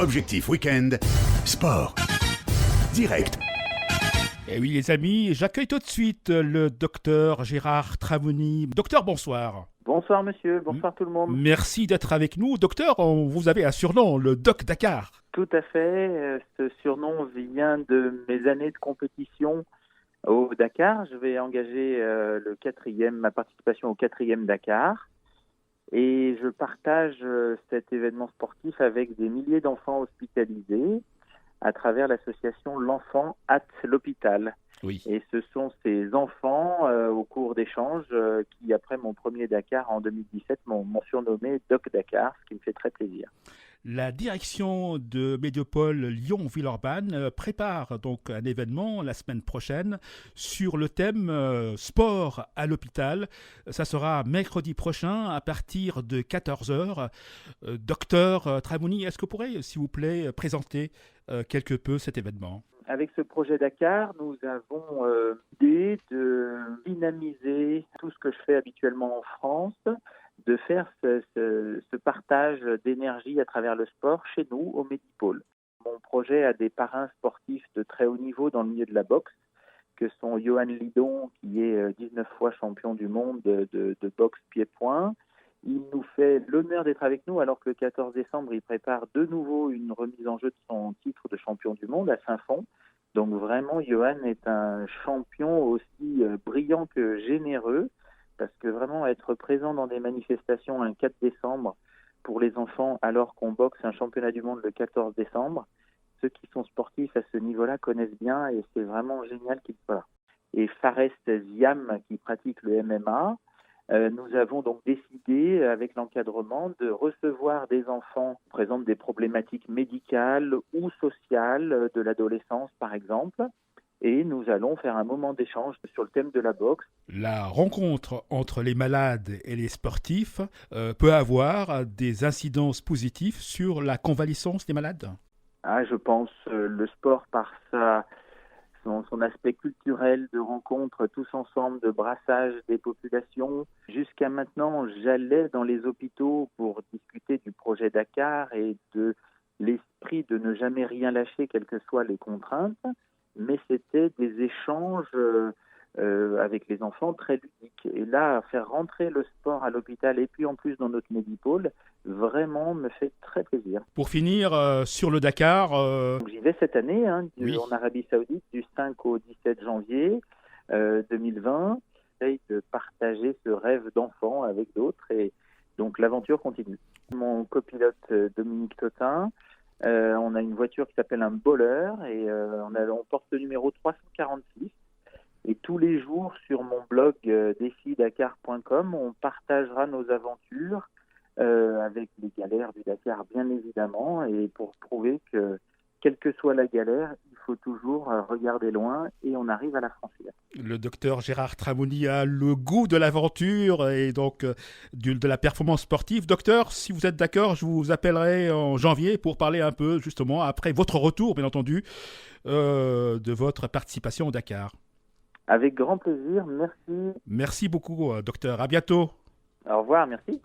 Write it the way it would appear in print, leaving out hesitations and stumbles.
Objectif Week-end, sport. Direct. Et oui les amis, j'accueille tout de suite le docteur Gérard Tramoni. Docteur, bonsoir. Bonsoir monsieur, bonsoir tout le monde. Merci d'être avec nous. Docteur, vous avez un surnom, le Doc Dakar. Tout à fait, ce surnom vient de mes années de compétition au Dakar. Je vais engager ma participation au 4e Dakar. Et je partage cet événement sportif avec des milliers d'enfants hospitalisés à travers l'association L'Enfant at l'Hôpital. Oui. Et ce sont ces enfants, au cours d'échanges, qui, après mon premier Dakar en 2017, m'ont surnommé Doc Dakar, ce qui me fait très plaisir. La direction de Médiopole Lyon-Villeurbanne prépare donc un événement la semaine prochaine sur le thème sport à l'hôpital. Ça sera mercredi prochain à partir de 14h. Docteur Tramoni, est-ce que vous pourriez, s'il vous plaît, présenter quelque peu cet événement ? Avec ce projet Dakar, nous avons l'idée de dynamiser tout ce que je fais habituellement en France, de faire ce partage d'énergie à travers le sport chez nous, au Médipôle. Mon projet a des parrains sportifs de très haut niveau dans le milieu de la boxe, que sont Johan Lidon, qui est 19 fois champion du monde de boxe pied-point. Il nous fait l'honneur d'être avec nous alors que le 14 décembre, il prépare de nouveau une remise en jeu de son titre de champion du monde à Saint-Fond. Donc vraiment, Johan est un champion aussi brillant que généreux, parce que vraiment être présent dans des manifestations un 4 décembre pour les enfants alors qu'on boxe un championnat du monde le 14 décembre, ceux qui sont sportifs à ce niveau-là connaissent bien et c'est vraiment génial qu'ils soient là. Et Fares Ziam qui pratique le MMA, nous avons donc décidé, avec l'encadrement, de recevoir des enfants qui présentent des problématiques médicales ou sociales de l'adolescence, par exemple. Et nous allons faire un moment d'échange sur le thème de la boxe. La rencontre entre les malades et les sportifs peut avoir des incidences positives sur la convalescence des malades ? Je pense le sport par son aspect culturel de rencontre tous ensemble, de brassage des populations. Jusqu'à maintenant, j'allais dans les hôpitaux pour discuter du projet Dakar et de l'esprit de ne jamais rien lâcher, quelles que soient les contraintes. Mais c'était des échanges avec les enfants très ludiques. Et là, faire rentrer le sport à l'hôpital et puis en plus dans notre Médipôle, vraiment me fait très plaisir. Pour finir, sur le Dakar... J'y vais cette année, Oui. en Arabie Saoudite, du 5 au 17 janvier 2020. J'essaye de partager ce rêve d'enfant avec d'autres et donc l'aventure continue. Mon copilote Dominique Totin, on a une voiture qui s'appelle un Bowler et on porte le numéro 346. Et tous les jours sur mon blog defidakar.com, on partagera nos aventures avec les galères du Dakar, bien évidemment, et pour prouver que, quelle que soit la galère, il faut toujours regarder loin et on arrive à la franchir. Le docteur Gérard Tramoni a le goût de l'aventure et donc de la performance sportive. Docteur, si vous êtes d'accord, je vous appellerai en janvier pour parler un peu, justement, après votre retour, bien entendu, de votre participation au Dakar. Avec grand plaisir, merci. Merci beaucoup, docteur. À bientôt. Au revoir, merci.